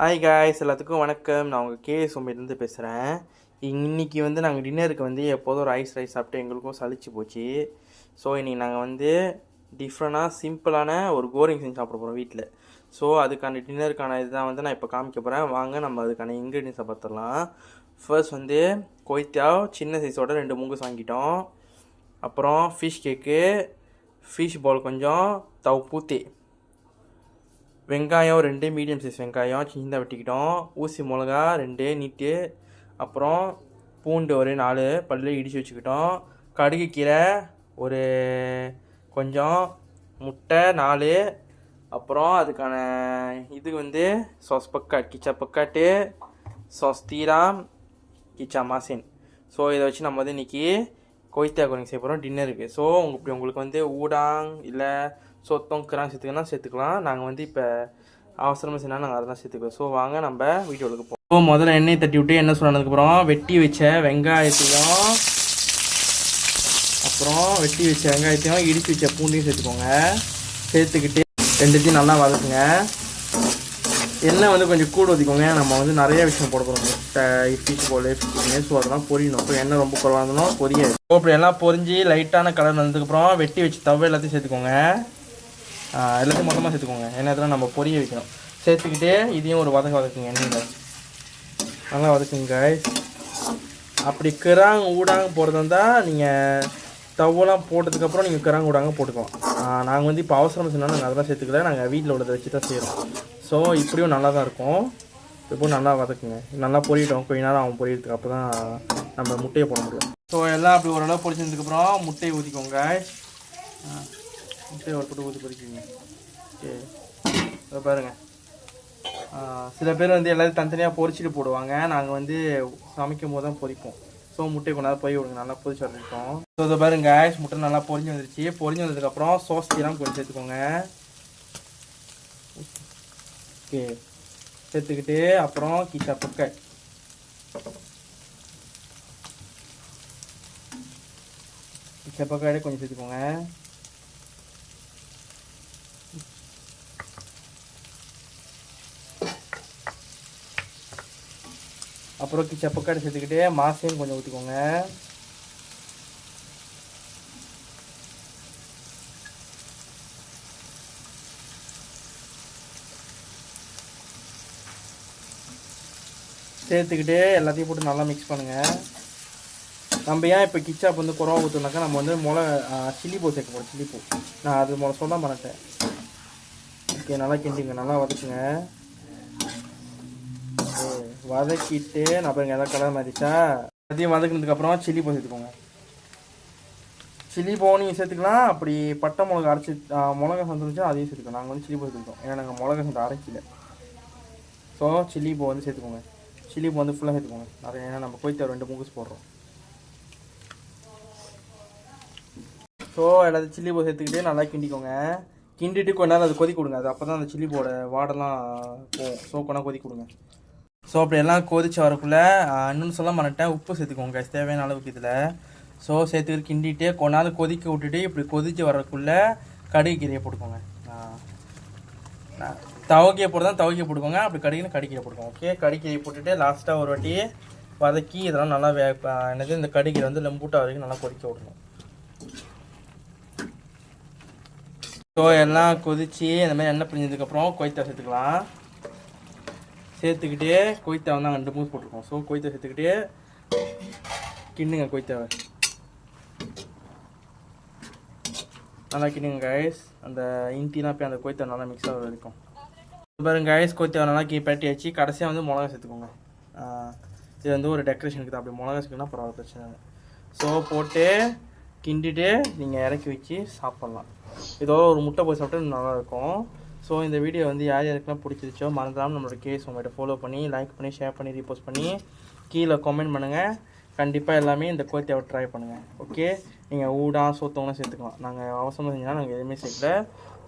Hi guys, எல்லாத்துக்கும் வணக்கம். நான் உங்கள் கேஎஸ் பேசுகிறேன். இன்றைக்கி நாங்கள் டின்னருக்கு எப்போதும் ஒரு ரைஸ் சாப்பிட்டு எங்களுக்கும் சலிச்சு போச்சு. ஸோ இன்றைக்கி நாங்கள் டிஃப்ரெண்ட்டாக சிம்பிளான ஒரு கோரிங் செஞ்சு சாப்பிட போகிறோம் வீட்டில். ஸோ அதுக்கான டின்னருக்கான இதுதான் நான் இப்போ காமிக்க போகிறேன். வாங்க நம்ம அதுக்கான இன்க்ரீடியன்ஸை பார்த்துடலாம். ஃபர்ஸ்ட் கொய்த்தாவ் சின்ன சைஸோட 2 மூங்கஸ் வாங்கிட்டோம். அப்புறம் ஃபிஷ் கேக்கு, ஃபிஷ் பால் கொஞ்சம், தவ் பூத்தே, வெங்காயம் 2 மீடியம் சைஸ் வெங்காயம் சின்னதாக வெட்டிக்கிட்டோம். ஊசி மிளகா 2 நீட்டு, அப்புறம் பூண்டு ஒரு 4 பல்லு இடித்து வச்சுக்கிட்டோம். கடுகு கீரை ஒரு கொஞ்சம், முட்டை 4, அப்புறம் அதுக்கான இது சாஸ் பக்காட், கிச்சா பக்காட்டு, சாஸ் தீராம், கிச்சா மாசின். ஸோ இதை வச்சு நம்ம இன்றைக்கி கொய்த்தா கோரிங் செய்ய போகிறோம் டின்னருக்கு. ஸோ உங்களுக்கு ஊடாங் இல்லை சொத்தம் கிராங் சேர்த்துக்கலாம். நாங்கள் இப்போ அவசரமாக செய்யணும், நாங்கள் அதெல்லாம் சேர்த்துக்குவோம். ஸோ வாங்க நம்ம வீடியோவுக்கு போவோம். ஸோ முதல்ல எண்ணெய் தட்டி விட்டு எண்ணெய் சொன்னதுக்கப்புறம் வெட்டி வச்ச வெங்காயத்தையும் இடித்து வச்ச பூண்டையும் சேர்த்துக்கோங்க. சேர்த்துக்கிட்டு ரெண்டுத்தையும் நல்லா வதக்குங்க. எண்ணெய் கொஞ்சம் கூட ஊற்றிக்கோங்க. நம்ம நிறைய விஷயம் போட போகிறோம். ஃபிஷ் போல் ஃபிஷ்ஷிங்க. ஸோ அதெல்லாம் பொரியணும். இப்போ எண்ணெய் ரொம்ப குறைவாக இருந்தாலும் பொரியாது. ஸோ அப்படி எல்லாம் பொரிஞ்சு லைட்டான கலர் வந்ததுக்கப்புறம் வெட்டி வச்சு தவை எல்லாத்தையும் சேர்த்துக்கோங்க. எல்லாத்தையும் மொத்தமாக சேர்த்துக்கோங்க. எண்ணெய் நம்ம பொரிய வைக்கணும். சேர்த்துக்கிட்டு இதையும் ஒரு வதக்குங்க. எண்ணெயில் நல்லா வதக்குங்க. அப்படி கிராங் ஊடாங்க போகிறதா இருந்தால் நீங்கள் தவெல்லாம் போட்டதுக்கப்புறம் நீங்கள் கிராங் ஊடாங்க போட்டுக்கலாம். நாங்கள் இப்போ அவசரம் சொன்னால் நாங்கள் அதெல்லாம் சேர்த்துக்கல. நாங்கள் வீட்டில் உள்ளதை வச்சு தான் செய்கிறோம். ஸோ இப்படியும் நல்லா தான் இருக்கும். இப்போ நல்லா வதக்குங்க. நல்லா பொரியட்டும். கொஞ்ச நேரம் அவன் பொரியறதுக்கு, அப்போ தான் நம்ம முட்டையை போட முடியும். ஸோ எல்லாம் அப்படி ஓரளவு பொரிச்சதுக்கப்புறம் முட்டையை ஊற்றிக்கோங்க. முட்டையை ஒரு போட்டு ஊற்றி பொரிக்கிங்க. ஓகே, இப்போ பாருங்கள். சில பேர் எல்லாத்தையும் தனித்தனியாக பொரிச்சிட்டு போடுவாங்க. நாங்கள் சமைக்கும் போது தான் பொரிப்போம். ஸோ முட்டையை கொண்டாந்து போய் விடுங்க. நல்லா பொரிச்சு வந்துருக்கோம். ஸோ இதை பாருங்க, முட்டை நல்லா பொரிஞ்சு வந்துருச்சு. பொரிஞ்சு வந்ததுக்கப்புறம் சாஸ் தீராம் கொஞ்சம் சேர்த்துக்கோங்க. ஓகே, சேர்த்துக்கிட்டு அப்புறம் கிச்சா பக்காட், கொஞ்சம் சேர்த்துக்கோங்க. அப்புறம் கிச்சா பக்காட் சேர்த்துக்கிட்டு மாசையும் கொஞ்சம் ஊற்றிக்கோங்க. சேர்த்துக்கிட்டு எல்லாத்தையும் போட்டு நல்லா மிக்ஸ் பண்ணுங்கள். நம்ம ஏன் இப்போ கிச்சாப் குறவா ஊற்றுனாக்கா நம்ம சில்லி பூ சேர்க்க போகிறோம். சில்லி பூ நான் அது சொல்ல மாட்டேன். ஓகே, நல்லா கிண்டிங்க, நல்லா வதக்குங்க. வதக்கிட்டு நான் பாருங்க எதாவது கலர் மாதிரிச்சா. அதையும் வதக்குனதுக்கப்புறம் சில்லி பூ சேர்த்துக்கோங்க. சில்லி பூ நீங்கள் சேர்த்துக்கலாம். அப்படி பட்டை மிளகா அரைச்சி மிளகா சந்துச்சா அதையும் சேர்த்துக்கலாம். நாங்கள் சில்லி பூ சேர்த்துக்கோம். ஏன்னா நாங்கள் மிளகா சந்தை அரைக்கல. ஸோ சில்லி பூ சேர்த்துக்கோங்க. சில்லி பூ ஃபுல்லாக சேர்த்துக்கோங்க நிறைய. ஏன்னா நம்ம கொய்த்தா 2 மூங்கஸ் போடுறோம். ஸோ எல்லாத்தையும் சில்லி பூ சேர்த்துக்கிட்டு நல்லா கிண்டிக்கோங்க. கிண்டிட்டு கொஞ்ச நேரம் அது கொதிக்க கொடுங்க. அது அப்போ தான் அந்த சில்லி பூவோட வாடெல்லாம் போகும். ஸோ கொஞ்சம் கொதிக்க கொடுங்க. ஸோ அப்படி எல்லாம் கொதிச்சு வரக்குள்ளே இன்னொன்று சொல்ல மாட்டேன், உப்பு சேர்த்துக்கோங்க தேவையான அளவுக்கு இதில். ஸோ சேர்த்துக்கிட்டு கிண்டிட்டு கொஞ்ச நேரம் கொதிக்க விட்டுட்டு இப்படி கொதித்து வரக்குள்ளே கடுகு கீரையை போட்டுக்கோங்க. தவக்கையை போட்டு போட்டுக்கோங்க. அப்படி கடுகுன்னு கடிக்கீரை போட்டுக்கோங்க. ஓகே, கடிக்கீரை போட்டுட்டு லாஸ்ட்டாக ஒரு வாட்டி வதக்கி இதெல்லாம் நல்லா இந்த கடுகீரை லெம்பூட்டா வரைக்கும் நல்லா கொதிக்க விடணும். ஸோ எல்லாம் கொதித்து இந்த மாதிரி எண்ணெய் பிரிஞ்சதுக்கப்புறம் கொய்த்தா சேர்த்துக்கலாம். சேர்த்துக்கிட்டே கொய்த்தா 2 மூங்கஸ் போட்டிருக்கோம். ஸோ கொய்த்தா சேர்த்துக்கிட்டே கிண்டுங்க. கொய்த்தாவை நல்லா கிண்டுங்க கைஸ். அந்த இன்ட்டிலாம் போய் அந்த கொய்த்தா நல்லா மிக்ஸ் ஆகிற வரைக்கும் பாருங்க கைஸ். கொய்த்தா நல்லா பரட்டி கடைசியாக மிளகா சேர்த்துக்கோங்க. இது ஒரு டெக்கரேஷனுக்கு தான். அப்படி மிளகா சேர்க்கணும்னா பரவாயில்ல, பிரச்சனை இல்லை. ஸோ போட்டு கிண்டிட்டு நீங்கள் இறக்கி வச்சு சாப்பிட்லாம். இதோட ஒரு முட்டை போய் சாப்பிட்டு நல்லாயிருக்கும். ஸோ இந்த வீடியோ யார் யாருக்கெல்லாம் பிடிச்சிருச்சோ மறந்துடாமல் நம்மளோட கேஸ் ஃபாலோ பண்ணி, லைக் பண்ணி, ஷேர் பண்ணி, ரீபோஸ்ட் பண்ணி கீழே கமெண்ட் பண்ணுங்கள். கண்டிப்பாக எல்லாமே இந்த கொய்த்தாவை ட்ரை பண்ணுங்கள். ஓகே, நீங்கள் ஊடா சோத்தவங்களாம் சேர்த்துக்கலாம். நாங்கள் அவசரமாக செஞ்சால் நாங்கள் எதுவுமே சேர்க்கல.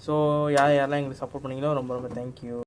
ஸோ யாரெல்லாம் எங்களுக்கு சப்போர்ட் பண்ணிங்களோ ரொம்ப ரொம்ப தேங்க்யூ.